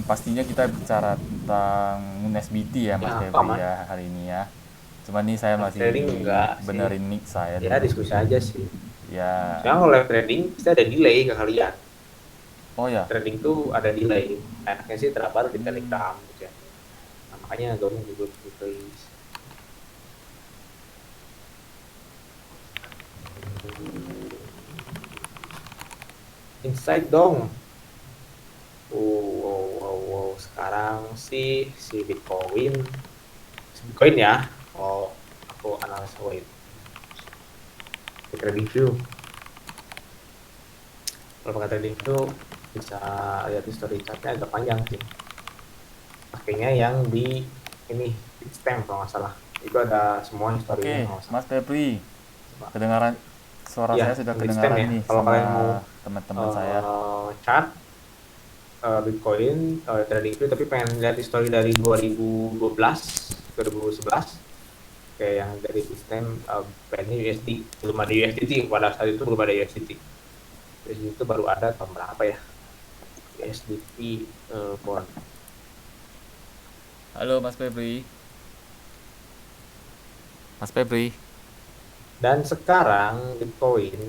pastinya kita bicara tentang SBT ya Mas Ya, Febri aman. ya hari ini ya. Cuman nih saya Live masih trading enggak sih. benerin mic saya Ya dulu. diskusi aja sih. Ya, Soalnya kalau live trading pasti ada delay ke kalian. oh ya. Trading tuh ada delay. Enaknya sih terapar di Hmm, Telegram gitu ya. Nah, makanya gabung di grup replays. Insight dong. Wow. Sekarang sih si Bitcoin ya. Oh, aku analisa wait. Di trading view. Kalau pakai trading view bisa lihat history chartnya agak panjang sih. Pakainya yang di ini Bitstamp kalau nggak salah. Itu ada semua historinya oke, kalau nggak salah. Mas Febri. Coba. Kedengaran suara Iya, saya sudah yang Bitstamp kedengaran ya. nih Kalau kalian mau sama teman-teman saya. chart Bitcoin trading view tapi pengen lihat history dari 2012, 2011 kayak yang dari Bitstamp pengennya USD belum ada USDT pada saat itu belum ada USDT. USDT itu baru ada tahun berapa ya? USDT bond. Halo Mas Febri. Mas Febri. Dan sekarang Bitcoin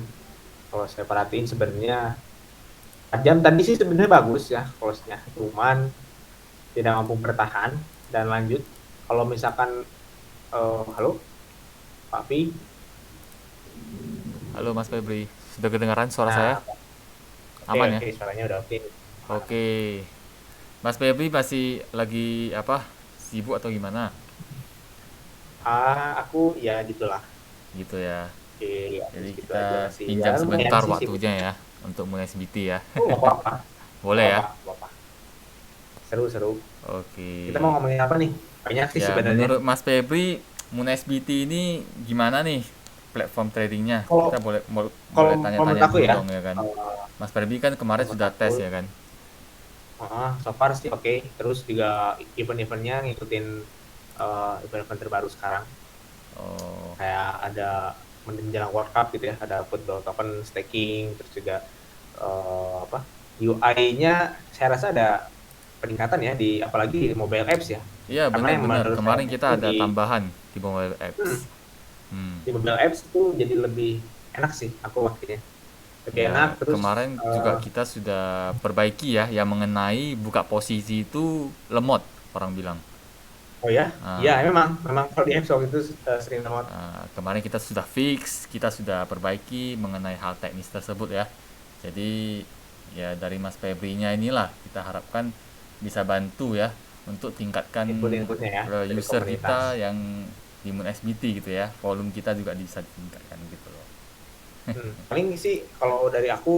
kalau saya perhatiin sebenarnya jam tadi sih sebenarnya bagus ya close-nya, cuman tidak mampu bertahan dan lanjut. Kalau misalkan halo Pak Pi, Halo Mas Febri. Sudah kedengaran suara saya? nah oke Aman ya? oke suaranya udah oke. Aman, aman. Oke. Mas Febri masih lagi apa? Sibuk atau gimana? Aku ya gitulah. Gitu ya. Oke, ya, Jadi segitu aja kita masih ya pinjam lumayan sebentar sih sibuk. waktunya ya untuk mulai SBT ya. Oh nggak apa-apa, nggak Boleh apa-apa, ya? nggak apa-apa. Seru-seru. Kita Oke. mau ngomongin apa nih? Banyak sih Ya, sebenarnya. menurut Mas Febri, Moon SBT ini gimana nih platform tradingnya? Kalau Kita boleh kalau boleh kalau menurut tanya-tanya aku dulu ya, dong ya kan. eh, Mas Febri kan kemarin kalau menurut sudah aku tes ya kan? So far sih oke. Terus juga event-eventnya ngikutin event-event terbaru sekarang. Oh, Kayak ada menjelang World Cup gitu ya, ada football token staking, terus juga apa UI-nya saya rasa ada peningkatan ya di apalagi di mobile apps ya. iya Karena yang benar-benar. menurut saya Kemarin itu kita ada tambahan di mobile apps. Hmm. di mobile apps itu jadi lebih enak sih aku waktunya. Lebih enak Ya, terus kemarin juga eh, kita sudah perbaiki ya yang mengenai buka posisi itu lemot orang bilang. oh ya, ya Nah, memang memang kalau di apps waktu itu sering banget. kemarin kita sudah fix, kita sudah perbaiki mengenai hal teknis tersebut ya. Jadi ya dari Mas Febrinya inilah kita harapkan bisa bantu ya untuk tingkatkan Input-inputnya ya dari user komunitas. kita yang di Moon SBT gitu ya. Volume kita juga bisa ditingkatkan gitu loh. Paling sih kalau dari aku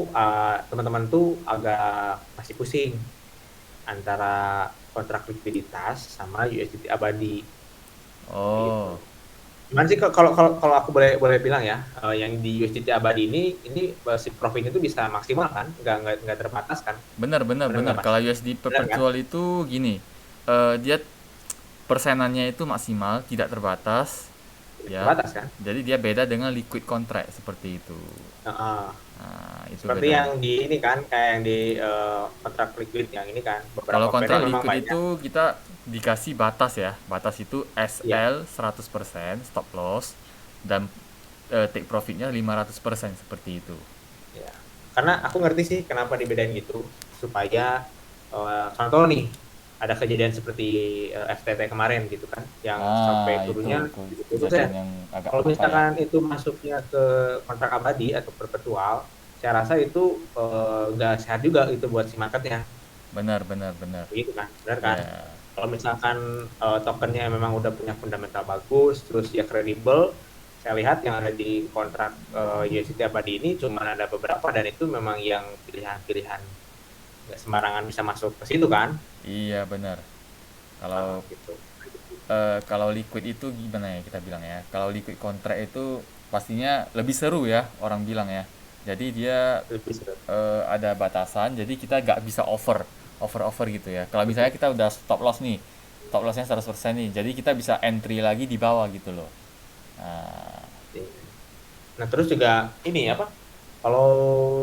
teman-teman tuh agak masih pusing antara kontrak likuiditas sama USDT abadi gitu. Oh, Cuman sih kalau kalau kalau aku boleh boleh bilang ya, yang di USDT abadi ini si profitnya itu bisa maksimal kan, nggak terbatas kan, benar benar benar benar. nggak mas? Kalau USD Benar kan? perpetual itu gini, dia persenannya itu maksimal, tidak terbatas, Tidak ya. terbatas kan? Jadi dia beda dengan liquid contract seperti itu. Heeh. Nah, itu Seperti yang bedanya. di ini kan, kayak yang di kontrak liquid yang ini kan, Kalau beberapa kontrak pairnya memang liquid banyak. itu kita dikasih batas ya. Batas itu Iya, SL 100% stop loss dan take profitnya 500% seperti itu. iya. Karena aku ngerti sih kenapa dibedain gitu, supaya contoh nih ada kejadian seperti FTT kemarin gitu kan, yang sampai Ah, itu turunnya gitu terus ya. kejadian yang agak Kalau apa ya? misalkan itu masuknya ke kontrak abadi atau perpetual, saya rasa itu nggak sehat juga itu buat si marketnya, Benar benar benar. gitu kan, benar kan? Ya, Kalau misalkan tokennya memang udah punya fundamental bagus, terus ya kredibel, saya lihat yang ada di kontrak USDT abadi ini cuma ada beberapa dan itu memang yang pilihan-pilihan nggak sembarangan bisa masuk ke situ kan? iya benar. Kalau Gitu. kalau liquid itu gimana ya kita bilang ya? Kalau liquid contract itu pastinya lebih seru ya orang bilang ya. Jadi dia Lebih seru. ada batasan, jadi kita nggak bisa over gitu ya. Kalau misalnya kita udah stop loss nih, stop lossnya 100% nih, jadi kita bisa entry lagi di bawah gitu loh. Nah, Nah, terus juga ini apa? Kalau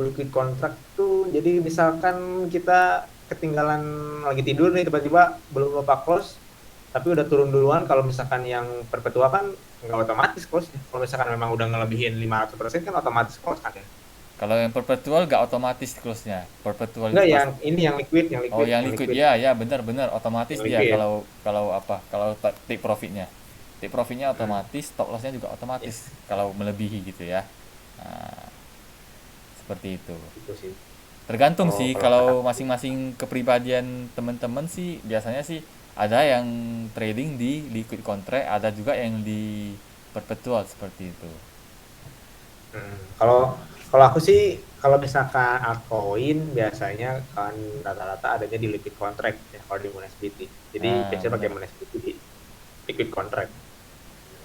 liquid contract tuh jadi misalkan kita ketinggalan lagi tidur nih tiba-tiba belum lupa close tapi udah turun duluan. Kalau misalkan yang perpetua kan nggak otomatis close ya. Kalau misalkan memang udah ngelebihin 500% kan otomatis close kan ya. Kalau yang perpetual gak otomatis close-nya. Perpetual itu Enggak, pas. yang ini yang liquid, yang Oh, liquid, yang yang liquid liquid, ya, ya benar-benar otomatis yang dia liquid. kalau kalau apa? Kalau take profitnya. Take profitnya Hmm, otomatis, stop loss-nya juga ya, otomatis kalau melebihi gitu ya. Nah, seperti itu. itu sih. Tergantung Kalau sih kalau kata kalau aku, masing-masing kepribadian teman-teman sih biasanya sih ada yang trading di liquid contract, ada juga yang di perpetual seperti itu. kalau kalau aku sih kalau misalkan altcoin biasanya kan rata-rata adanya di liquid contract ya kalau di MoneSBT. Jadi Nah, biasanya pakai benar. MoneSBT di liquid contract.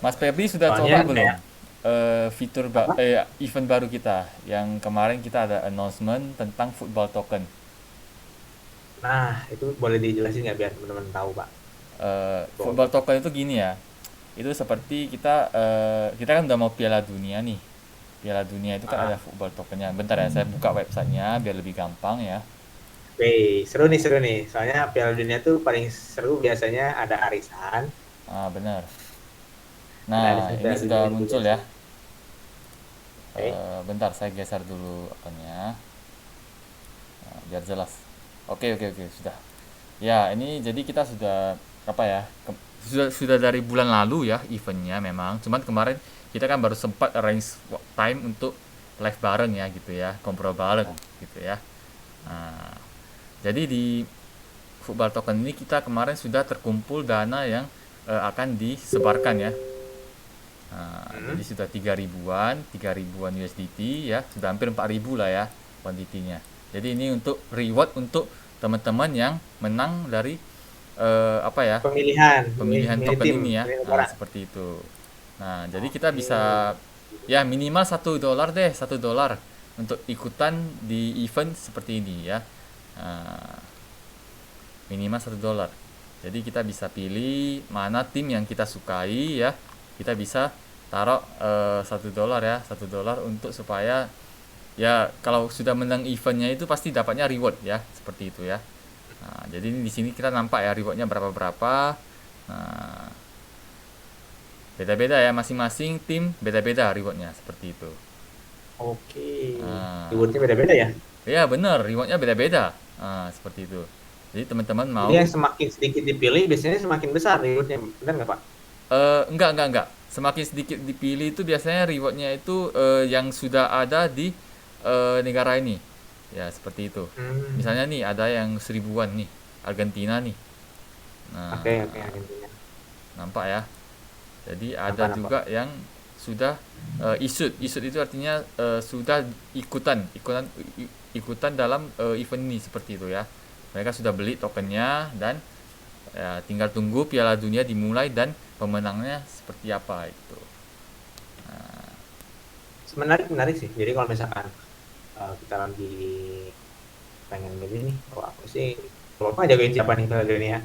Mas Febri sudah Soalnya coba belum kayak fitur apa? event baru kita yang kemarin kita ada announcement tentang football token. Nah, itu boleh dijelasin nggak biar teman-teman tahu, Pak? Football Football token. token itu gini ya, itu seperti kita kan udah mau Piala Dunia nih. Piala Dunia itu kan ada Ah, football tokennya. Bentar ya, saya buka websitenya biar lebih gampang ya. oke, seru nih, seru nih. Soalnya Piala Dunia tuh paling seru biasanya ada arisan, Ah, benar. ada Nah, arisan ini Piala Dunia sudah juga muncul ya. biasanya. Oke. Bentar, saya geser dulu akunnya. Nah, biar jelas. Oke, oke, oke, sudah. Ya, ini jadi kita sudah apa ya? Sudah dari bulan lalu ya eventnya memang. Cuman kemarin kita kan baru sempat arrange time untuk live bareng ya gitu ya, ngobrol bareng gitu ya. Nah, jadi di football token ini kita kemarin sudah terkumpul dana yang akan disebarkan ya. Nah, jadi Hmm. sudah 3 ribuan USDT ya, sudah hampir 4.000 lah ya kuantitinya. Jadi ini untuk reward untuk teman-teman yang menang dari apa ya, Pemilihan, milih, pemilihan milih token tim, ini ya. milih Nah, negara. seperti itu. Nah, jadi kita Oke. bisa ya minimal $1 deh, $1 untuk ikutan di event seperti ini ya. Nah, minimal $1. Jadi kita bisa pilih mana tim yang kita sukai ya. Kita bisa taruh $1 ya, $1 untuk supaya ya kalau sudah menang eventnya itu pasti dapatnya reward ya, seperti itu ya. Nah, jadi di sini kita nampak ya rewardnya berapa berapa. Nah, beda-beda ya masing-masing tim beda-beda rewardnya seperti itu. Oke. Nah, Rewardnya beda-beda ya. ya bener rewardnya beda-beda. Nah, seperti itu. Jadi teman-teman Jadi mau yang semakin sedikit dipilih biasanya semakin besar rewardnya. Benar nggak, Pak? enggak. Semakin sedikit dipilih itu biasanya rewardnya itu yang sudah ada di negara ini. Ya, seperti itu. Hmm. Misalnya nih ada yang 1.000-an nih, Argentina nih. Oke, Nah, oke, Argentina. nampak ya. Jadi ada Nampak, nampak. juga yang sudah issued. Issued itu artinya sudah ikutan dalam event ini seperti itu ya. Mereka sudah beli tokennya dan ya, tinggal tunggu Piala Dunia dimulai dan pemenangnya seperti apa itu. Menarik, menarik sih. Jadi kalau misalkan kita lagi pengen milih nih, kalau aku sih, kalau apa jagain siapa nih Piala Dunia?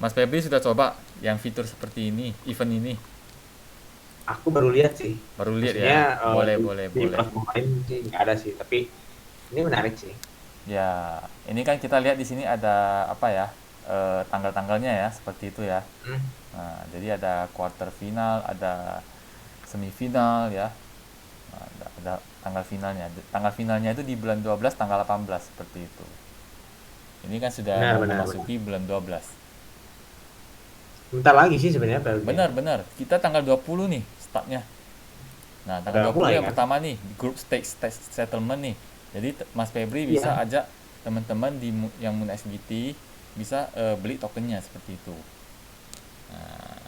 Mas Febri sudah coba yang fitur seperti ini, event ini? Aku baru lihat sih. Baru lihat Maksudnya ya? Boleh, di, boleh, di boleh. platform lain sih nggak ada sih. Tapi ini menarik sih. Ya, ini kan kita lihat di sini ada apa ya? Tanggal-tanggalnya ya, seperti itu ya. Hmm. Nah, jadi ada quarter final, ada semifinal ya. Nah, ada tanggal finalnya. Tanggal finalnya itu di bulan 12 tanggal 18 seperti itu. Ini kan sudah Benar, mau benar, benar. memasuki bulan 12. Bentar lagi sih sebenarnya Piala Dunia. Benar-benar, kita tanggal 20 nih startnya. Nah, tanggal Udah 20 mulai yang kan? pertama nih, group stage settlement nih. Jadi Mas Febri bisa Iya. ajak teman-teman yang Moon SBT bisa beli tokennya seperti itu. Nah,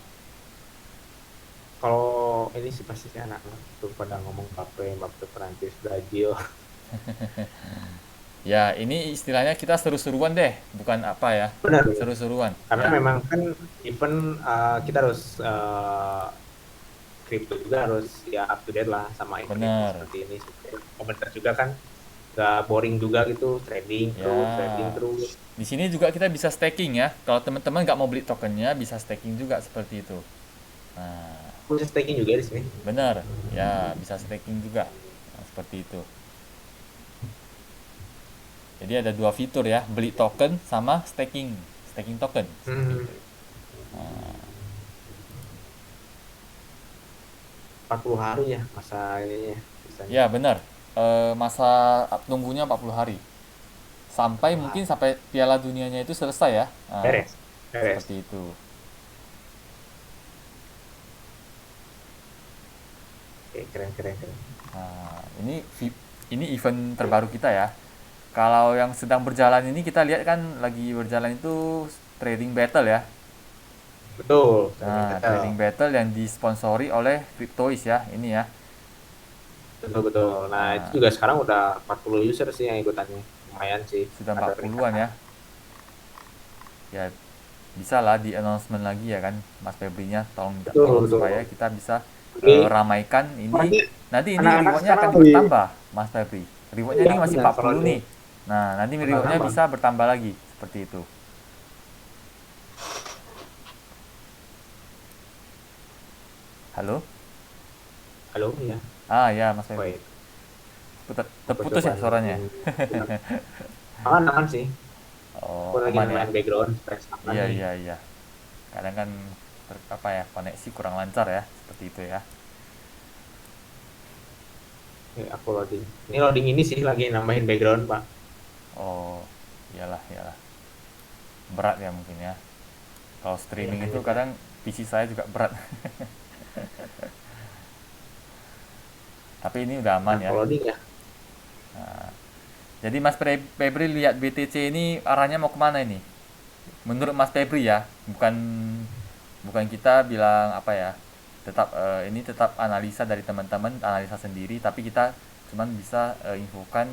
Kalau ini sih pasti sih anak-anak tuh pada ngomong Mbappe, Mbappe Perancis, Brazil. ya ini istilahnya kita seru-seruan deh, bukan apa ya, Benar, benar. seru-seruan Karena ya. memang kan event kita harus crypto juga harus ya up to date lah sama event-event Bener, seperti ini. Komentar juga kan gak boring juga gitu, trading ya. terus. Di sini juga kita bisa staking ya. Kalau teman-teman nggak mau beli tokennya, bisa staking juga seperti itu. Nah, Khusus staking juga di sini. benar, ya bisa staking juga. Nah, seperti itu. Jadi ada dua fitur ya, beli token sama staking, staking token seperti Hmm, itu. Nah, 40 hari ya masa ininya biasanya. ya benar. Masa tunggunya 40 hari. Sampai 40 mungkin hari. sampai Piala Dunianya itu selesai ya. Nah, Beres. Beres. seperti itu. Oke, keren keren keren. Nah, ini event terbaru kita ya. Kalau yang sedang berjalan ini kita lihat kan lagi berjalan itu trading battle ya. Betul, training Nah, battle. trading battle yang disponsori oleh Cryptoiz ya, ini ya. Betul betul. Nah, itu Nah, juga sekarang udah 40 user sih yang ikutannya. Lumayan sih, sudah ada 40-an peningkatan. ya. Ya, bisa lah di announcement lagi ya kan, Mas Febrinya tolong minta Betul tolong betul. supaya kita bisa Ini ramaikan ini. apalagi Nanti ini anak-anak rewardnya sekarang akan lebih, bertambah, Mas Febri. Rewardnya iya ini masih benar kalau 40 ini nih. Nah, nanti bakal rewardnya nambah. bisa bertambah lagi seperti itu. Halo? Halo, ya. Ah ya, Mas Febri. Wait, aku Terputus coba ya suaranya. nyalain. Aman sih. Aku Oh, lagi aman ya. main background supaya aman Iya nih. iya iya. Kadang kan apa ya, koneksi kurang lancar ya, seperti itu ya. Oke, aku loading. Ini loading ini sih lagi nambahin background, Pak. Oh, iyalah iyalah. Berat ya mungkin ya. Kalau Iya, streaming itu lanjut ya. kadang PC saya juga berat. Tapi ini udah Nah, aman ya. kalau loading ya. Jadi Mas Febri lihat BTC ini arahnya mau kemana ini? Menurut Mas Febri ya, bukan bukan kita bilang apa ya. Tetap ini tetap analisa dari teman-teman, analisa sendiri. Tapi kita cuman bisa infokan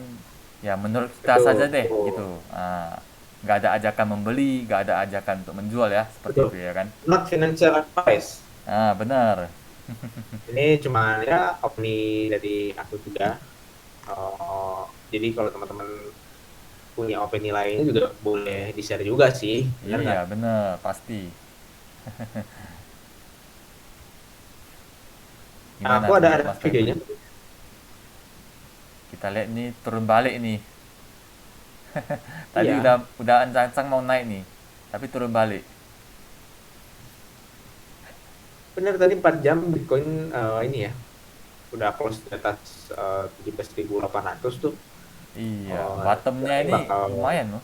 ya menurut kita saja Betul, deh betul. gitu. Nggak ada ajakan membeli, nggak ada ajakan untuk menjual ya, seperti Betul. itu ya kan? Not financial advice. Ah benar. Ini cuma ya opini dari aku juga. Oh, jadi kalau teman-teman punya opini lainnya juga boleh di-share juga sih, benar Iya nggak? benar pasti. Nah, Gimana aku ada menurut Mas videonya. Febri? Kita lihat nih turun balik nih. Tadi Iya, udah ancang-ancang mau naik nih, tapi turun balik. benar tadi 4 jam Bitcoin ini ya, udah close di atas 17.800 tuh. Iya, Oh, bottomnya kirain ini bakal lumayan loh.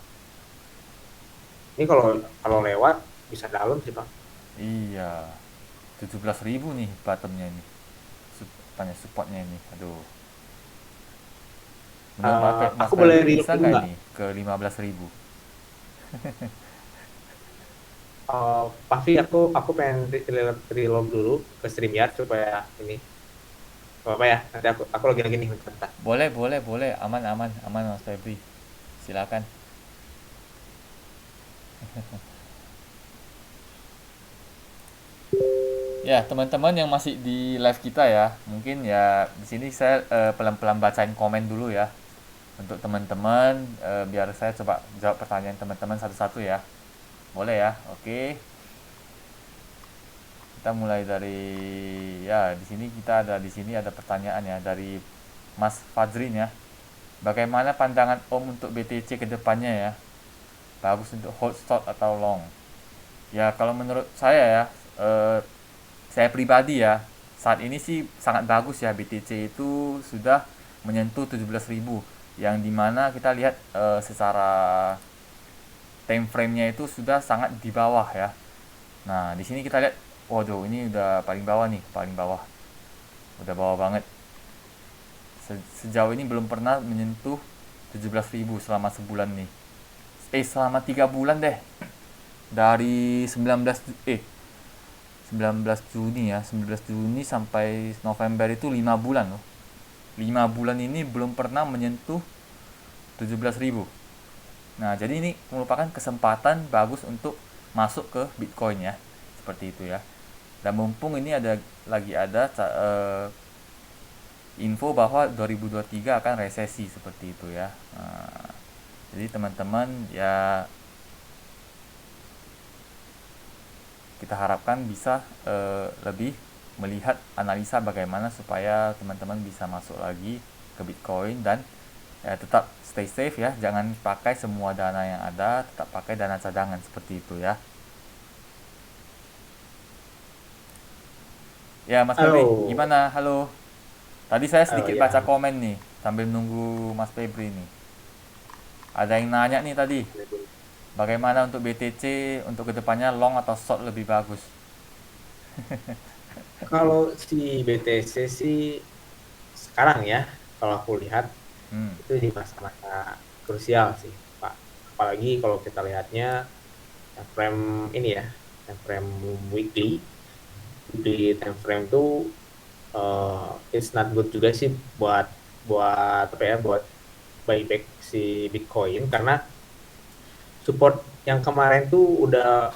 ini kalau kalau lewat bisa dalam sih, Pak. Iya, 17.000 nih bottomnya ini. Tanya supportnya ini. Aduh. Menurut Mas Aku boleh Febri reload bisa dulu nggak nggak? ini ke 15.000? Pavi, aku pengen reload dulu ke StreamYard supaya ini apa ya? Nanti aku lagi nih bentar, bentar. Boleh, boleh, boleh. Aman, aman, aman Mas Febri. Silakan. Ya, teman-teman yang masih di live kita ya, mungkin ya di sini saya pelan-pelan bacain komen dulu ya untuk teman-teman biar saya coba jawab pertanyaan teman-teman satu-satu ya. Boleh ya? Oke. Kita mulai dari ya di sini ada pertanyaan ya dari Mas Fadrin ya. Bagaimana pandangan Om untuk BTC ke depannya ya? Bagus untuk hold short atau long? Ya kalau menurut saya ya, eh, saya pribadi ya, saat ini sih sangat bagus ya BTC itu sudah menyentuh 17.000 yang dimana kita lihat secara time frame-nya itu sudah sangat di bawah ya. Nah, di sini kita lihat, waduh, ini udah paling bawah nih, paling bawah. Udah bawah banget. Sejauh ini belum pernah menyentuh 17.000 selama sebulan nih. Selama 3 bulan deh. Dari 19 Juni ya, 19 Juni sampai November itu 5 bulan loh. 5 bulan ini belum pernah menyentuh 17.000. Nah, jadi ini merupakan kesempatan bagus untuk masuk ke Bitcoin ya. Seperti itu ya. Dan mumpung ini ada info bahwa 2023 akan resesi seperti itu ya. Nah, jadi teman-teman ya kita harapkan bisa lebih melihat analisa bagaimana supaya teman-teman bisa masuk lagi ke Bitcoin dan Ya tetap stay safe ya, jangan pakai semua dana yang ada, tetap pakai dana cadangan seperti itu ya. Ya Mas Febri, Halo. gimana? Halo. Tadi saya Oh sedikit ya. baca komen nih sambil nunggu Mas Febri nih. Ada yang nanya nih tadi, bagaimana untuk BTC untuk kedepannya long atau short lebih bagus? Kalau si BTC sih sekarang ya, kalau aku lihat Hmm, itu di masa-masa krusial sih, Pak. Apalagi kalau kita lihatnya time frame ini ya, time frame weekly, time frame tuh it's not good juga sih buat buat apa ya, buat buyback si Bitcoin karena support yang kemarin tuh udah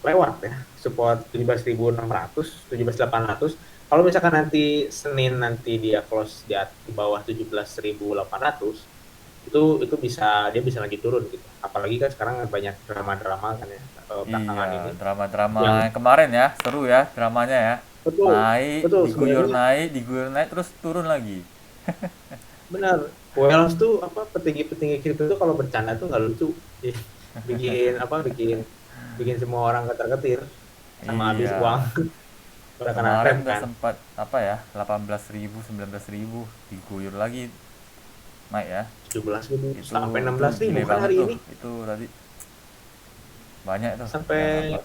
lewat ya, support 17.600, 17.800. Kalau misalkan nanti Senin nanti dia close di bawah 17.800, itu bisa dia bisa lagi turun gitu. Apalagi kan sekarang banyak drama-drama kan ya, belakangan iya, ini drama-drama yang yang kemarin ya, seru ya dramanya ya. betul Naik, betul sebenarnya diguyur naik, terus turun lagi. benar. Wales tuh apa, petinggi-petinggi kripto tuh kalau bercanda tuh nggak lucu. Ih, bikin apa bikin bikin semua orang ketar-ketir sama habis uang. Iya, Udah kena rem kemarin udah kan. sempat apa ya, 18.000, 19.000, diguyur lagi naik ya. 17.000 Itu sampai itu 16.000 gile kan banget hari tuh. ini, Itu tadi banyak tuh yang sampai apa.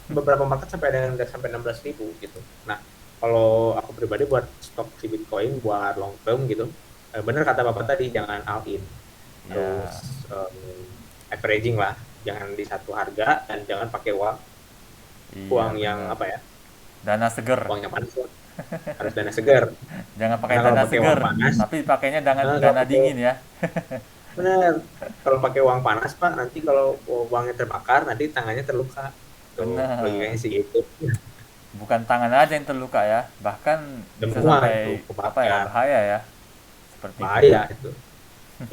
beberapa market sampai ada yang udah sampai 16.000 gitu. Nah, kalau aku pribadi buat stok si Bitcoin buat long term gitu, bener kata Bapak tadi, jangan all in, harus Ya, averaging lah, jangan di satu harga dan jangan pakai uang iya uang yang bener. apa ya, Dana seger. uang yang panas lah. Harus dana segar. Jangan pakai Karena kalau dana pakai uang seger, panas, tapi pakainya dana kalau dana pakai dingin ya. bener, kalau pakai uang panas Pak, nanti kalau uangnya terbakar, nanti tangannya terluka. Tuh, logikanya Bener. sih gitu. Bukan tangan aja yang terluka ya, bahkan bisa Semua itu sampai apa ya, kebakar, bahaya ya, seperti itu. bahaya itu.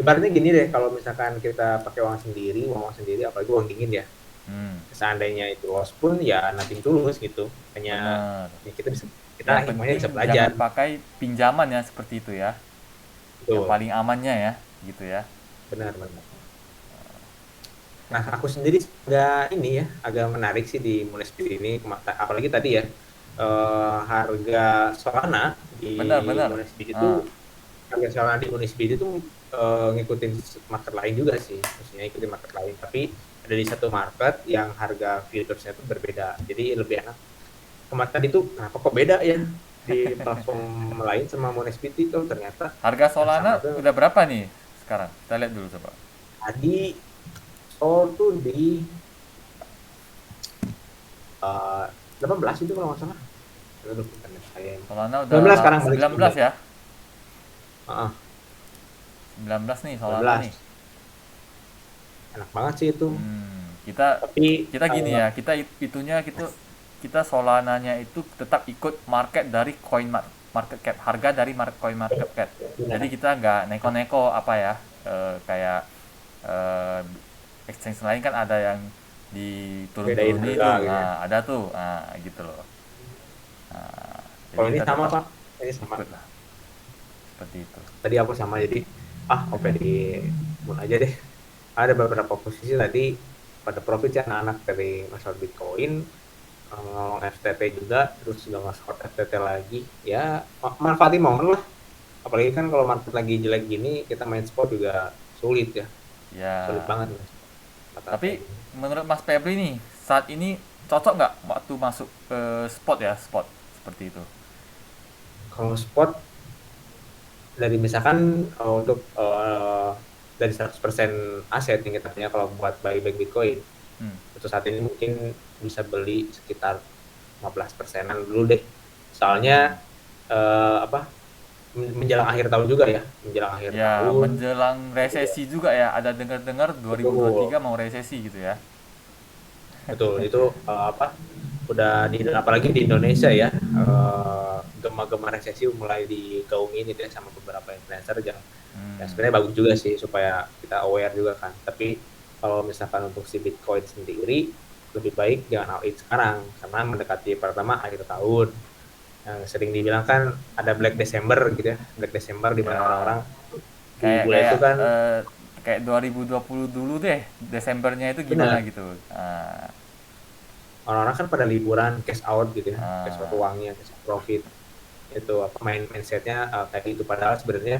Ibaratnya gini deh, kalau misalkan kita pakai uang sendiri, apalagi uang dingin ya, Hmm, seandainya itu loss pun ya nothing tulus gitu. Hanya bener. ya kita Yang hikmahnya penting bisa belajar. jangan pakai pinjaman ya seperti itu ya. Yang Betul, paling amannya ya, gitu ya. benar benar. Nah, aku sendiri agak ini ya, agak menarik sih di Monespeed ini, apalagi tadi ya, harga Solana di Bener-bener. Monespeed itu, Ah, harga Solana di Monespeed itu ngikutin market lain juga sih, maksudnya ikutin market lain, tapi ada di satu market yang harga futuresnya itu berbeda, jadi lebih enak. Kemarin tadi tuh kenapa kok beda ya di platform lain sama Monespeed itu, ternyata harga yang sama Solana tuh udah berapa nih sekarang? Kita lihat dulu coba. tadi store tuh di 18 itu kalau nggak salah. Aduh, internet saya ini. Solana 19 udah sekarang balik 19 19. ya. Heeh, 19 nih Solana nih. 19. Enak banget sih itu. Kita Tapi kita gini ya, kita itunya kita Solananya itu tetap ikut market dari market cap, harga dari coin market cap. Jadi benar. kita nggak neko-neko apa ya, kayak eh, exchange lain kan ada yang Bedain diturun-turunin harga itu, gitu ya. nah ada tuh, nah gitu loh. Nah, jadi Kalau ini kita sama tetap Pak. Ini sama. ikut lah, seperti itu. Tadi aku sama, jadi OP di Moon aja deh. Ada beberapa posisi tadi pada profit ya, anak-anak dari masalah Bitcoin, ngomong FTT juga, terus juga nge-short FTT lagi. Ya, manfaatin momen lah. Apalagi kan kalau market lagi jelek gini, kita main spot juga sulit ya. Sulit Ya, banget main spot saat kayak tapi gini. menurut Mas Febri nih, saat ini cocok nggak waktu masuk ke spot ya, spot seperti itu? Kalau spot dari misalkan untuk dari 100% aset yang kita punya, kalau buat buyback Bitcoin, Hmm. untuk saat ini mungkin bisa beli sekitar 15%-an dulu deh. Soalnya apa, menjelang akhir tahun juga ya, menjelang akhir Ya, tahun. menjelang resesi juga ya. Ada dengar-dengar 2023 Betul, mau resesi gitu ya. betul. Itu apa, udah apalagi di Indonesia ya, gema-gema resesi mulai digaungin itu ya sama beberapa influencer yang ya Hmm. sebenarnya bagus juga sih supaya kita aware juga kan. Tapi kalau misalkan untuk si Bitcoin sendiri, lebih baik jangan all in sekarang karena mendekati pertama akhir tahun. Yang sering dibilang kan ada Black December gitu ya, Black December di mana Ya, orang-orang di Kayak bulan kayak itu kan eh, kayak 2020 dulu deh, Desembernya itu gimana benar gitu. orang-orang kan pada liburan cash out gitu ya, cash out Ah, uangnya, cash out profit itu apa mindsetnya kayak gitu padahal sebenarnya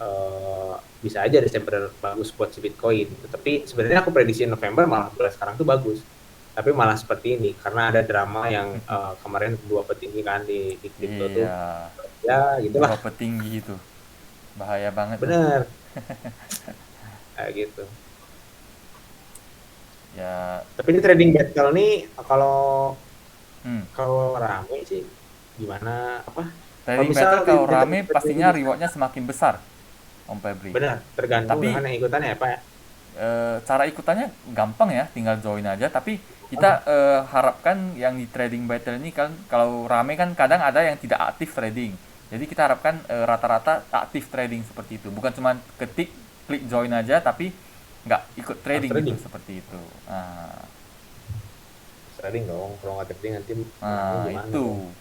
eh, bisa aja Desember bagus buat si Bitcoin gitu. Tapi sebenarnya aku prediksi November malah bulan sekarang tuh bagus. Tapi malah seperti ini karena ada drama yang kemarin dua petinggi kan di kripto tuh iya, ya gitulah dua petinggi itu bahaya banget tuh. bener kayak gitu. Ya, Tapi ini trading battle nih kalau hmm. kalau rame sih gimana apa? Kalau Trading misal battle di kalau trading rame itu pastinya bisa rewardnya semakin besar, Om Febri. benar tergantung Tapi dengan yang ikutannya ya Pak ya. cara ikutannya gampang ya, tinggal join aja. Tapi kita Oh, harapkan yang di trading battle ini kan kalau rame kan kadang ada yang tidak aktif trading. Jadi kita harapkan rata-rata aktif trading seperti itu. Bukan cuma ketik klik join aja tapi nggak ikut harus trading gitu trading. seperti itu. Nah, Harus trading dong. Kalau nggak trading nanti menangnya nah gimana dong? itu.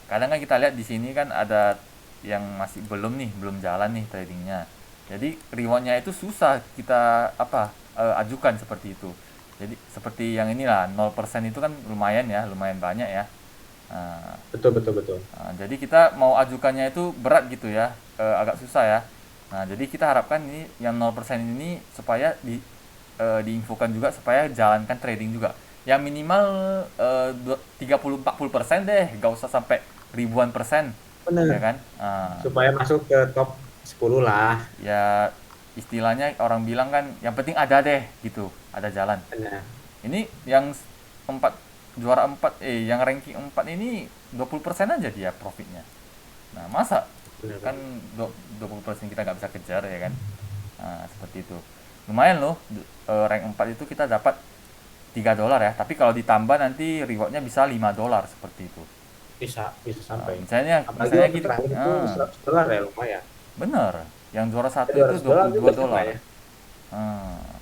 Kadang kan kita lihat di sini kan ada yang masih belum nih, belum jalan nih tradingnya. Jadi rewardnya itu susah kita apa ajukan seperti itu. Jadi seperti yang inilah 0% itu kan lumayan ya, lumayan banyak ya. Nah, Betul betul betul. jadi kita mau ajukannya itu berat gitu ya, agak susah ya. Nah, jadi kita harapkan ini yang 0% ini supaya diinfokan juga supaya jalankan trading juga. Ya minimal 30-40% deh, gak usah sampai ribuan persen, Benar. ya kan? Nah, Supaya masuk ke top 10 lah. ya istilahnya orang bilang kan yang penting ada deh gitu, ada jalan. Benar. Ini yang empat juara 4 yang ranking 4 ini 20% aja dia profitnya. Nah, masa Benar kan benar. 20% kita nggak bisa kejar ya kan? Nah, seperti itu. Lumayan loh, rank 4 itu kita dapat $3 ya. Tapi kalau ditambah nanti rewardnya bisa $5 seperti itu. Bisa bisa sampai. Misalnya Apalagi misalnya waktu gitu. terakhir itu $100 ya lumayan. Bener. Yang juara Ya, satu dua itu ratus dua dolar puluh itu dua besar lah dolar. ya. Hmm.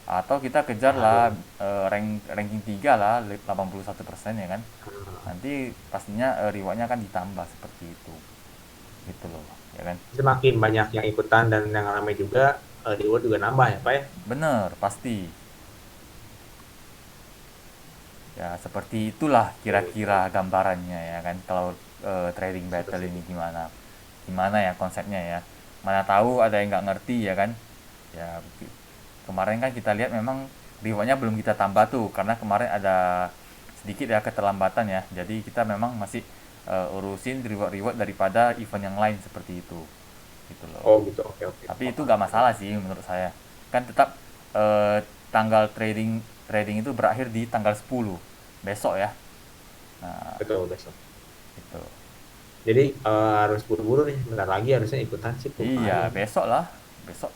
Atau kita kejar lah Waduh. ranking 3 lah 81% ya kan. Nah, Nanti pastinya rewardnya akan ditambah seperti itu. Gitu loh, ya kan. semakin banyak yang ikutan dan yang ramai juga, reward juga nambah ya Pak ya. Bener, pasti. Ya, seperti itulah Oke, kira-kira gambarannya ya kan. Kalau trading sip, battle sip. ini gimana? Gimana ya konsepnya ya? Mana tahu ada yang nggak ngerti ya kan? Ya, kemarin kan kita lihat memang rewardnya belum kita tambah tuh karena kemarin ada sedikit ya keterlambatan ya. Jadi kita memang masih urusin reward-reward daripada event yang lain seperti itu. Gitu loh. Oh gitu, oke oke. Tapi itu Paham, nggak paham. masalah sih menurut saya. Kan tetap tanggal trading trading itu berakhir di tanggal 10 besok ya. Nah, Betul besok. itu. Jadi harus buru-buru nih, bentar lagi harusnya ikutan sih Iya, lumayan. besok lah. Besok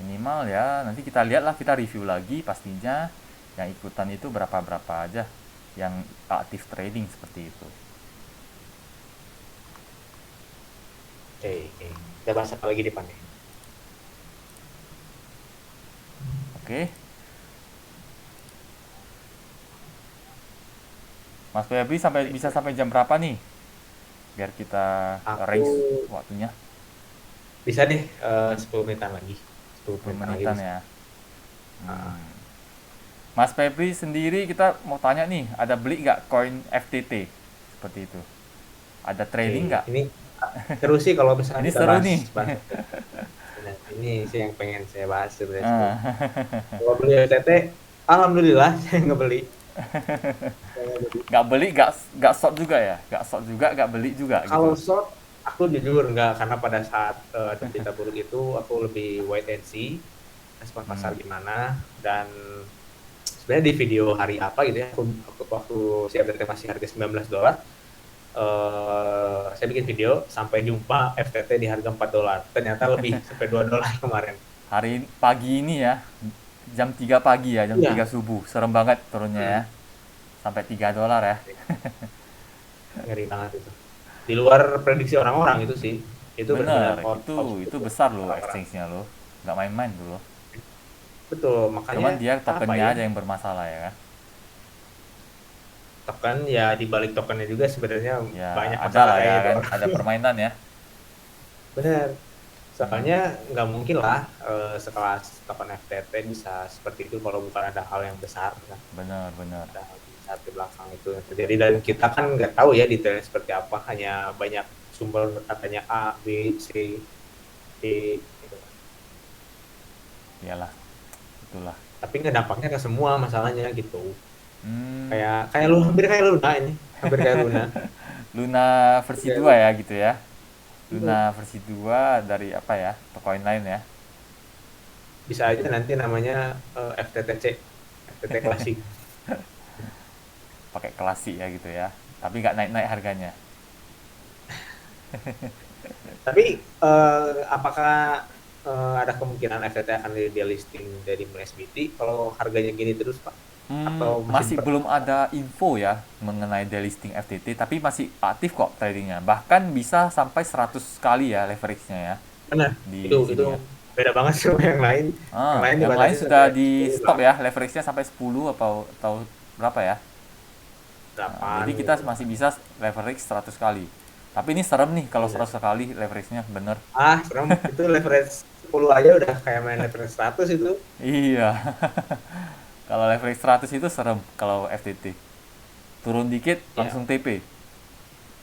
minimal ya. Nanti kita lihat lah, kita review lagi pastinya yang ikutan itu berapa-berapa aja yang aktif trading seperti itu. Oke, oke. Kita bahas apa lagi di depan nih? Oke. Mas Febri sampai bisa sampai jam berapa nih? Biar kita Aku range waktunya. bisa deh 10 menitan lagi. 10 10 menitan lagi menitan bisa. ya. Ah, Mas Febri sendiri kita mau tanya nih, ada beli nggak koin FTT? Seperti itu. Ada oke, trading nggak? ini seru sih kalau misalnya Ini kita seru bahas nih. bahas FTT. Nah, ini sih yang pengen saya bahas sebenarnya tuh. Ah, Kalau beli FTT, alhamdulillah saya nggak beli. Saya nggak beli. nggak beli, nggak short juga ya? Nggak short juga, nggak beli juga Kalau gitu. short, aku jujur nggak karena pada saat ada berita buruk itu aku lebih wait and see respon pasar Hmm. gimana dan sebenarnya di video hari apa gitu ya aku waktu si FTT masih harga $19 saya bikin video sampai jumpa FTT di harga $4 ternyata lebih sampai $2 kemarin. Hari pagi ini ya, jam 3 pagi ya, jam 3 Iya. subuh. Serem banget turunnya ya. Hmm, Sampai $3 ya. ngeri banget itu di luar prediksi orang-orang itu sih itu benar-benar Bener, out itu of besar loh orang-orang. exchange-nya loh. Nggak main-main tuh loh. Betul makanya Cuman dia apa tokennya ya aja yang bermasalah ya kan. token ya di balik tokennya juga sebenarnya Ya banyak ada masalah lah ya kayak itu kan, orang. ada permainan ya. Benar Soalnya nggak mungkin lah sekelas token FTT bisa seperti itu kalau bukan ada hal yang besar kan. Benar, benar. Ada hal yang besar di belakang itu yang terjadi dan kita kan nggak tahu ya detailnya seperti apa, hanya banyak sumber katanya A, B, C, D gitu kan. Iyalah, itulah. Tapi nggak dampaknya ke semua masalahnya gitu. Hmm, Kayak kayak lu hampir kayak Luna ini, hampir kayak Luna. Luna Hampir versi kayak 2 Luna. ya gitu ya. Iya. Luna versi 2 dari apa ya? Tokoin lain ya. Bisa aja nanti namanya FTTC, FTT klasik. Pakai klasik ya gitu ya. Tapi nggak naik-naik harganya. Tapi apakah ada kemungkinan FTT akan di listing dari MSBT kalau harganya gini terus, Pak? Atau masih Masih belum ada info ya mengenai delisting FTT, tapi masih aktif kok tradingnya. Bahkan bisa sampai 100 kali ya leverage-nya ya benar? di Itu sini ya. beda banget sama yang lain. Yang lain Yang lain dibatasi sudah sampai di 10 stop lah, ya, leverage-nya sampai 10 atau berapa ya. Nah, 8 jadi kita gitu. masih bisa leverage 100 kali. Tapi ini serem nih kalau Iya. 100 kali leverage-nya bener. Serem. Itu leverage 10 aja udah kayak main leverage 100 itu. Iya, kalau leverage 100 itu serem kalau FTT. Turun dikit Ya. langsung TP.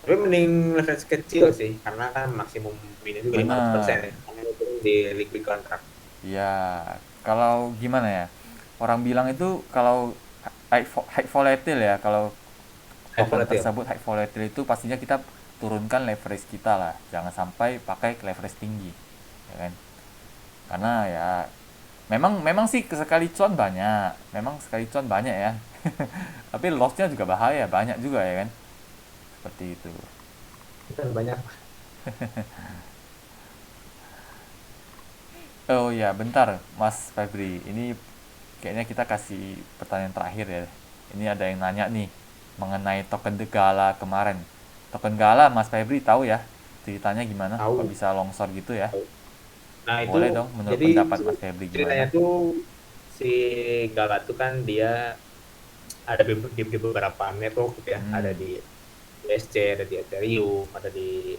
Tapi mending leverage kecil sih, karena kan maksimum ini juga 500% Bener. ya. Karena itu di liquid contract. Ya, kalau gimana ya? Orang bilang itu kalau high volatile ya, kalau High token volatile. tersebut high volatile itu pastinya kita turunkan leverage kita lah. Jangan sampai pakai leverage tinggi, ya kan? Karena ya memang memang sih sekali cuan banyak, memang sekali cuan banyak ya. Tapi lossnya juga bahaya, banyak juga ya kan? Seperti itu. Kan banyak. Oh ya, bentar, Mas Febri. Ini kayaknya kita kasih pertanyaan terakhir ya. Ini ada yang nanya nih mengenai token The Gala kemarin. Token Gala, Mas Febri tahu ya ceritanya gimana? Kok Tahu. bisa longsor gitu ya? Nah itu Boleh dong, menurut jadi pendapat Mas Febri ceritanya gimana? tuh si Gala tuh kan dia ada di beberapa network gitu ya, ada Hmm, di USC, ada di Ethereum, ada di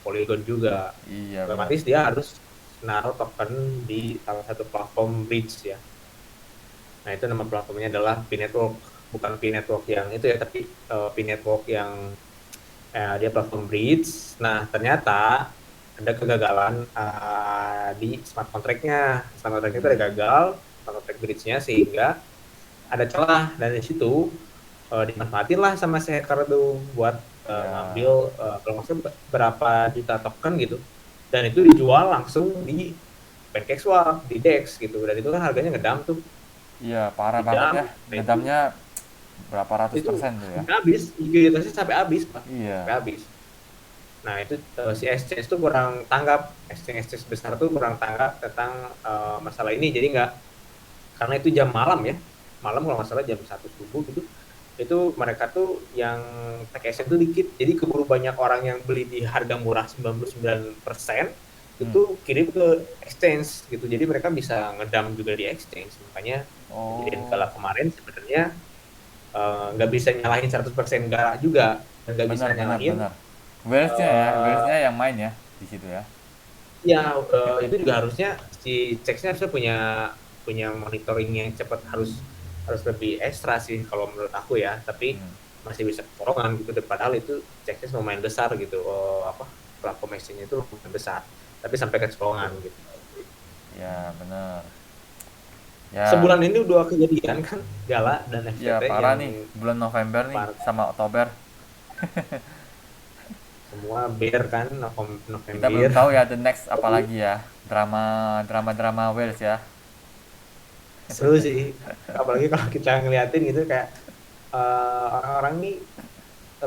Polygon juga. iya benar. Otomatis dia harus naruh token di salah satu platform bridge ya. Nah itu nama platformnya adalah P Network, bukan P Network yang itu ya, tapi P Network yang dia platform bridge. Nah ternyata ada kegagalan di smart contract-nya. Smart contract itu ada Hmm, gagal, smart contract bridge-nya, sehingga ada celah dan di situ dimanfaatin lah sama si hacker tuh buat ngambil ya, kalau nggak salah berapa juta token gitu, dan itu dijual langsung di PancakeSwap, di DEX gitu, dan itu kan harganya ngedam tuh, iya parah banget ngedam. ya. Nah itu Ngedamnya berapa ratus itu persen tuh ya? sampai habis, likuiditasnya sampai habis, Pak, Iya, sampai habis. Nah itu si exchange tuh kurang tanggap, exchange besar tuh kurang tanggap tentang masalah ini, jadi nggak, karena itu jam malam ya, malam kalau nggak salah jam 1 subuh gitu, itu mereka tuh yang take action tuh dikit, jadi keburu banyak orang yang beli di harga murah 99% hmm. itu kirim ke exchange gitu, jadi mereka bisa ngedam juga di exchange. Makanya kejadian kala Oh, kemarin sebenarnya nggak bisa nyalahin 100% Gala juga, dan nggak bisa benar benar nyalahin benar. Wales-nya ya, uh, Wales-nya yang main ya di situ ya. ya itu juga harusnya si checksnya harusnya punya punya monitoring yang cepat, harus harus lebih ekstra sih kalau menurut aku ya, tapi Hmm. masih bisa kecolongan gitu, padahal itu checksnya lumayan besar gitu, apa, platform exchange itu lumayan besar tapi sampai kecolongan gitu. Ya benar. Ya, Sebulan ini udah kejadian kan Gala dan ya FTT parah yang nih bulan November nih parah, sama Oktober. semua bear kan, Kita belum November. tahu ya the next apalagi ya. Drama drama drama Wales ya. Seru sih, apalagi kalau kita ngeliatin gitu kayak orang-orang nih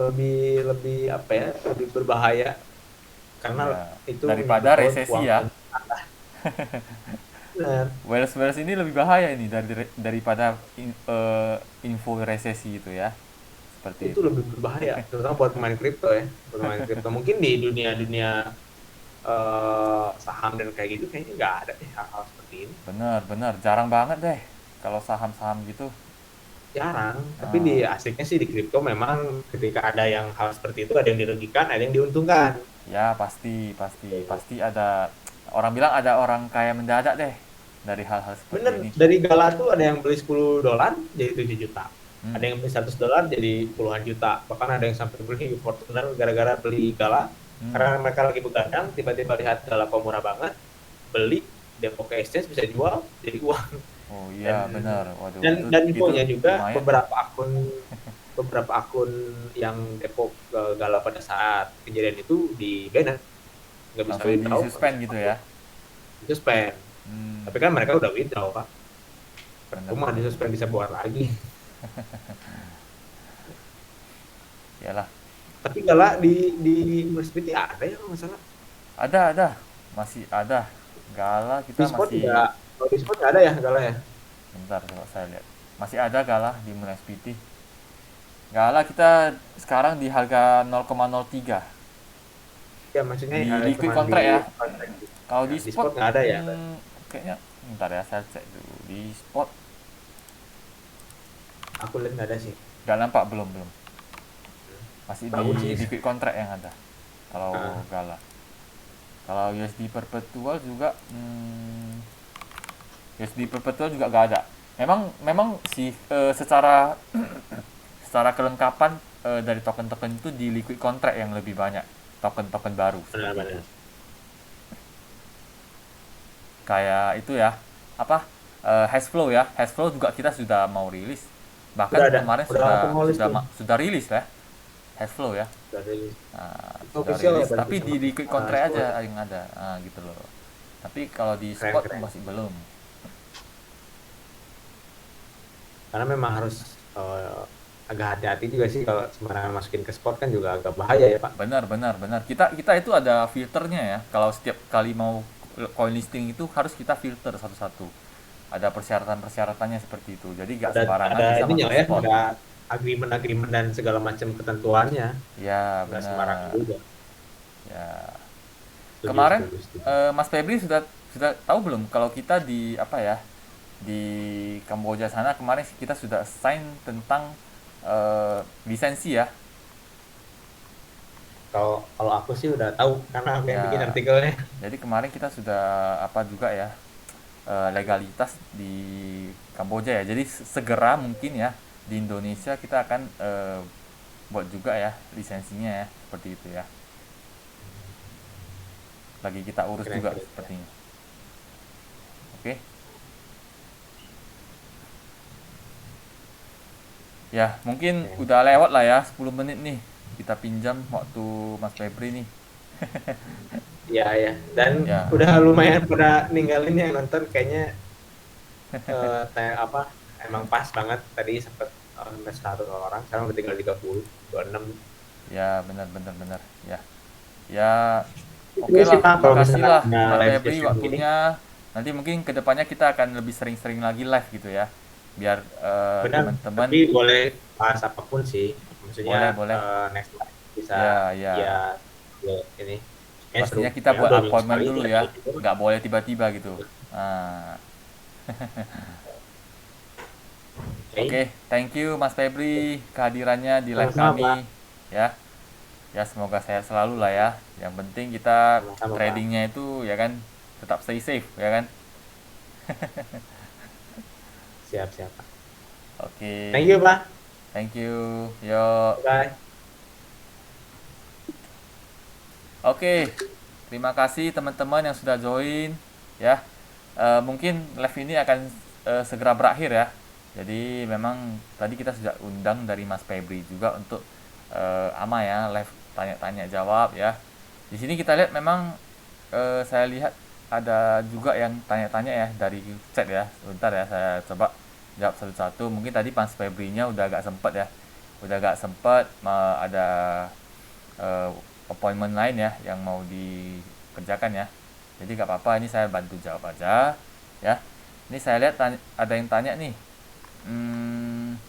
lebih lebih apa ya, lebih berbahaya karena Ya, itu daripada nyedot resesi uang ya. banyak. Benar. Wales Wales ini lebih bahaya ini daripada info resesi itu ya. Seperti Itu itu. lebih berbahaya terutama buat pemain kripto ya, buat pemain kripto mungkin di dunia dunia saham dan kayak gitu kayaknya nggak ada deh hal-hal seperti ini, Bener bener jarang banget deh kalau saham-saham gitu. jarang. Tapi di Nah, asiknya sih di kripto memang ketika ada yang hal seperti itu, ada yang dirugikan, ada yang diuntungkan. ya pasti pasti pasti ada orang bilang ada orang kaya mendadak deh dari hal-hal seperti Bener, ini. dari Gala tuh ada yang beli $10 jadi 7 juta. Hmm. Ada yang beli $100 jadi puluhan juta. Bahkan ada yang sampai beli Fortuner gara-gara beli Gala. Hmm. Karena mereka lagi begadang, tiba-tiba lihat Gala kok murah banget, beli, Depok Exchange bisa jual, jadi uang. Oh Dan iya benar, waduh dan itu infonya juga lumayan tuh. beberapa akun yang Depok Gala pada saat kejadian itu di ban, nggak bisa Langsung di withdraw, nggak bisa suspend gitu upload, ya. itu spam. Hmm. Tapi kan mereka udah withdraw pak, Benar percuma benar di benar. suspend bisa buat lagi. Iyalah. Tapi Gala di University ada ya kalau nggak salah. Ada, masih ada. Gala Di kita spot masih, nggak, kalau di spot nggak ada ya Gala ya. bentar coba saya lihat. Masih ada Gala di Moon SPT. Gala kita sekarang di harga 0,03 Ya maksudnya di liquid cuma di contract ya. kontrak gitu. Kalau Ya, di di spot, spot nggak ada ya. kayaknya bentar ya saya cek dulu. Di spot Aku lihat nggak ada sih. nggak nampak, belum belum. Masih Bagus di sih. liquid contract yang ada. Kalau Ah, Gala. Kalau USD perpetual juga, USD perpetual juga nggak ada. Memang memang sih secara secara kelengkapan dari token-token itu di liquid contract yang lebih banyak token-token baru seperti itu. benar-benar. Kayak itu ya, apa, Hashflow ya. Hashflow juga kita sudah mau rilis. Udah Bahkan ada, kemarin udah aku sudah mau list sudah tuh. sudah rilis ya. Hashflow ya. Udah rilis. Nah, Itu sudah official ya rilis berarti tapi sama di liquid contract Expo aja ya. yang ada. Nah, gitu loh. Tapi kalau di Keren spot keren. masih belum. Karena memang harus agak hati-hati juga sih kalau sembarangan masukin ke spot kan juga agak bahaya ya Pak. Benar, benar, benar. Kita itu ada filternya ya. Kalau setiap kali mau coin listing itu harus kita filter satu-satu. Ada persyaratan-persyaratannya seperti itu. Jadi nggak sembarangan Ada bisa ininya masuk ya, spot. ada agreement-agreement dan segala macam ketentuannya. Ya, Nggak sembarangan benar. juga. Ya. Setuju, Kemarin setuju, setuju. Mas Febri sudah tahu belum kalau kita di apa ya? Di Kamboja sana kemarin kita sudah sign tentang lisensi ya. Kalau kalau aku sih udah tahu karena aku yang bikin Ya, artikelnya. jadi kemarin kita sudah apa juga ya, legalitas di Kamboja ya. Jadi segera mungkin ya di Indonesia kita akan buat juga ya lisensinya ya seperti itu ya. Lagi kita urus Keren, juga keren, keren. sepertinya. Oke. Ya, mungkin Keren. udah lewat lah ya 10 menit nih. Kita pinjam waktu Mas Febri nih. Ya, ya. Dan Ya, udah lumayan pada ninggalin yang nonton kayaknya apa emang pas banget tadi sempat sampai 100 orang, sekarang udah tinggal 30, 26. ya benar benar benar. Ya. Ya, Itu oke sih lah. Pak kalau Makasih misalkan lah ada Mas live Febri session gini. waktunya. Nanti mungkin kedepannya kita akan lebih sering-sering lagi live gitu ya. Biar Benar, teman-teman tapi boleh bahas apapun sih. Maksudnya boleh boleh. next live bisa Ya, ya, ya. ya ini. Seru. Pastinya kita Ya buat 2 minggu appointment sekali dulu tidak ya. jauh juga. Nggak boleh tiba-tiba gitu. Nah, Oke, oke, thank you Mas Febri kehadirannya di live sama-sama Pak. kami ya. Ya semoga sehat selalu lah ya. Yang penting kita Sama-sama Pak. tradingnya itu ya kan tetap stay safe ya kan. Siap-siap Pak. Oke, Thank you Pak. thank you. Yo, Bye. oke. Terima kasih teman-teman yang sudah join ya. Mungkin live ini akan segera berakhir ya. Jadi memang tadi kita sudah undang dari Mas Febri juga untuk ama ya live tanya-tanya jawab ya. Di sini kita lihat memang saya lihat ada juga yang tanya-tanya ya dari chat ya. Sebentar ya saya coba jawab satu-satu. Mungkin tadi Mas Febrinya udah agak sempet ya. Udah agak sempet ada eh, appointment lain ya yang mau dikerjakan ya. Jadi gak apa-apa, ini saya bantu jawab aja ya. Ini saya lihat ada yang tanya nih, hmm,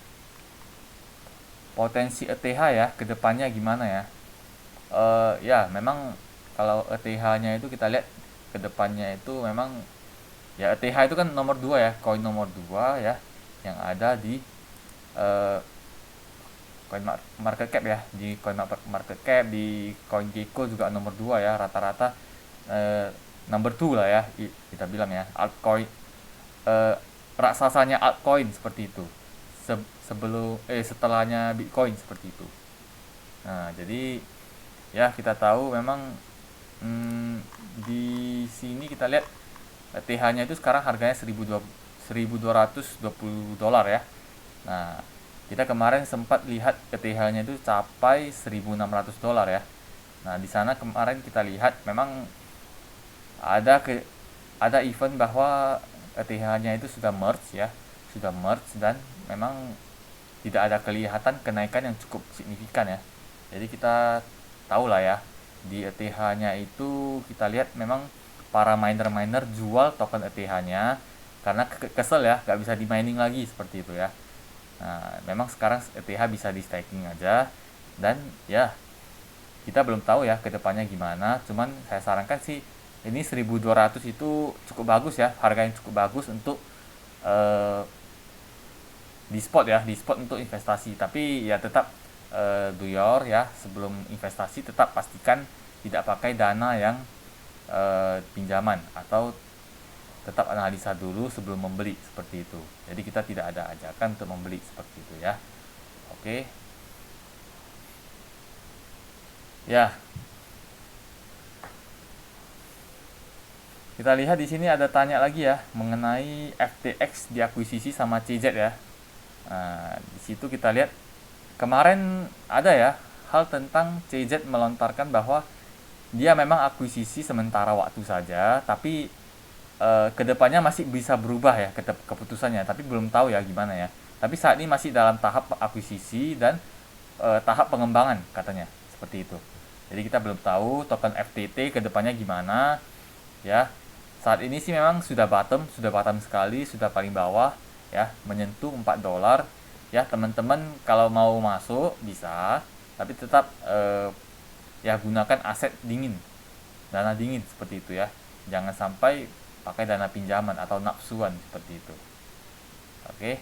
potensi ETH ya kedepannya gimana ya? Ya memang kalau ETH-nya itu kita lihat kedepannya itu memang ya ETH itu kan nomor 2 ya, koin nomor 2 ya yang ada di eh, coin market cap ya, di coin market cap, di coin Gecko juga nomor 2 ya rata-rata. eh, number 2 lah ya, kita bilang ya, altcoin, raksasanya altcoin seperti itu. Setelahnya Bitcoin seperti itu. Nah, jadi ya kita tahu memang di sini kita lihat TH-nya itu sekarang harganya 1.220 dolar ya. Nah, kita kemarin sempat lihat TH-nya itu capai 1.600 dolar ya. Nah, di sana kemarin kita lihat memang ada event bahwa TH-nya itu sudah merge ya, dan memang tidak ada kelihatan kenaikan yang cukup signifikan ya. Jadi kita tahu lah ya, di ETH-nya itu kita lihat memang para miner-miner jual token ETH-nya karena kesel ya, nggak bisa di mining lagi seperti itu ya. Nah, memang sekarang ETH bisa di staking aja, dan ya kita belum tahu ya kedepannya gimana. Cuman saya sarankan sih ini 1.200 itu cukup bagus ya, harga yang cukup bagus untuk eh, di spot ya, di spot untuk investasi. Tapi ya tetap do your ya, sebelum investasi tetap pastikan tidak pakai dana yang pinjaman, atau tetap analisa dulu sebelum membeli seperti itu. Jadi kita tidak ada ajakan untuk membeli seperti itu ya. Oke. Ya, kita lihat di sini ada tanya lagi ya mengenai FTX diakuisisi sama CZ ya. Nah, di situ kita lihat kemarin ada ya hal tentang CZ melontarkan bahwa dia memang akuisisi sementara waktu saja, tapi kedepannya masih bisa berubah ya keputusannya, tapi belum tahu ya gimana ya. Tapi saat ini masih dalam tahap akuisisi dan tahap pengembangan katanya seperti itu. Jadi kita belum tahu token FTT kedepannya gimana ya. Saat ini sih memang sudah bottom sekali, sudah paling bawah ya, menyentuh 4 dolar ya. Teman-teman kalau mau masuk bisa, tapi tetap ya gunakan aset dingin, dana dingin seperti itu ya. Jangan sampai pakai dana pinjaman atau nafsuan seperti itu. Oke.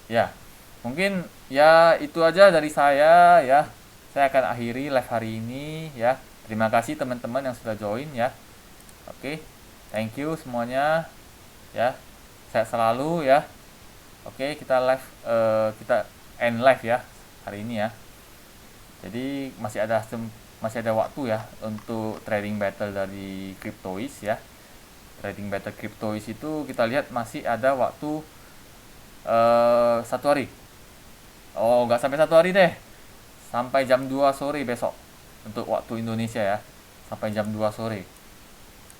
Ya, mungkin ya itu aja dari saya ya. Saya akan akhiri live hari ini ya. Terima kasih teman-teman yang sudah join ya. Oke, thank you semuanya ya. Sehat selalu ya. Oke, kita kita end live ya hari ini ya. Jadi masih ada waktu ya untuk trading battle dari Cryptoids ya. Trading battle Cryptoids itu kita lihat masih ada waktu 1 hari. Oh, nggak sampai 1 hari deh. Sampai jam 2 sore besok untuk waktu Indonesia ya. Sampai jam 2 sore.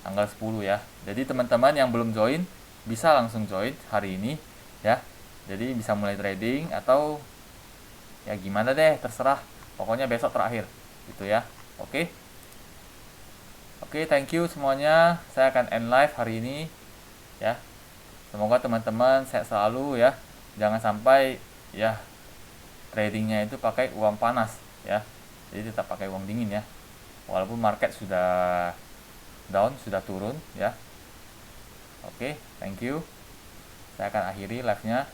Tanggal 10 ya. Jadi teman-teman yang belum join bisa langsung join hari ini ya. Jadi bisa mulai trading atau ya gimana deh, terserah. Pokoknya besok terakhir gitu ya. Oke. Oke, thank you semuanya. Saya akan end live hari ini ya. Semoga teman-teman sehat selalu ya. Jangan sampai ya tradingnya itu pakai uang panas ya. Jadi tetap pakai uang dingin ya. Walaupun market sudah down, sudah turun ya. Oke, thank you. Saya akan akhiri live-nya.